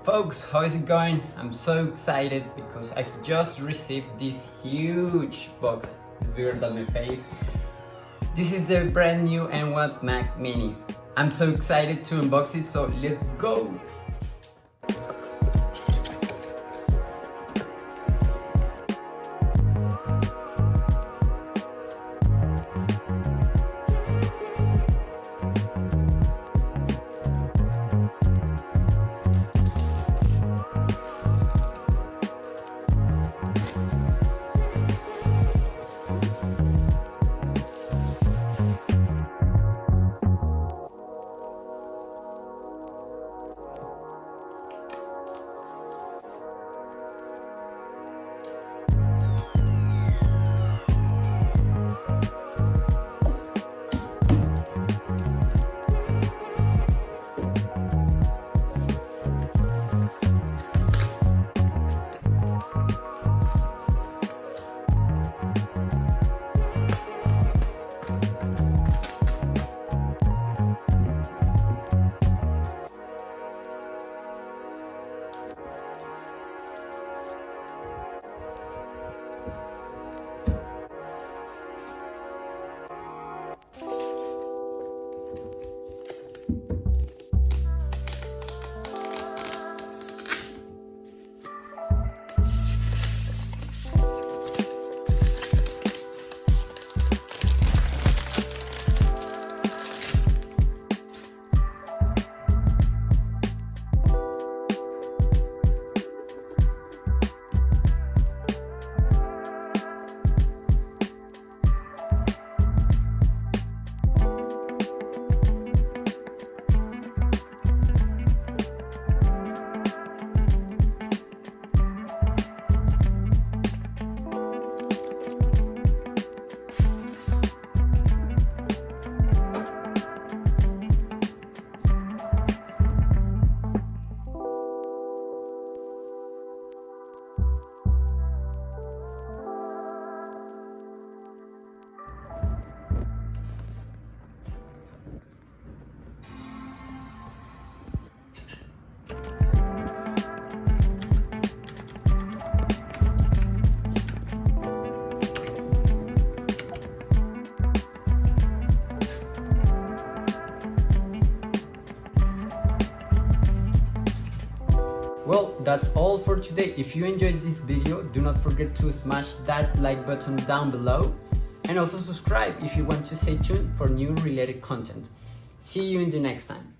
Folks, how is it going? I'm so excited because I've just received this huge box. It's bigger than my face. This is the brand new M1 Mac Mini. I'm so excited to unbox it, so let's go! Well, that's all for today. If you enjoyed this video, do not forget to smash that like button down below and also subscribe if you want to stay tuned for new related content. See you in the next time.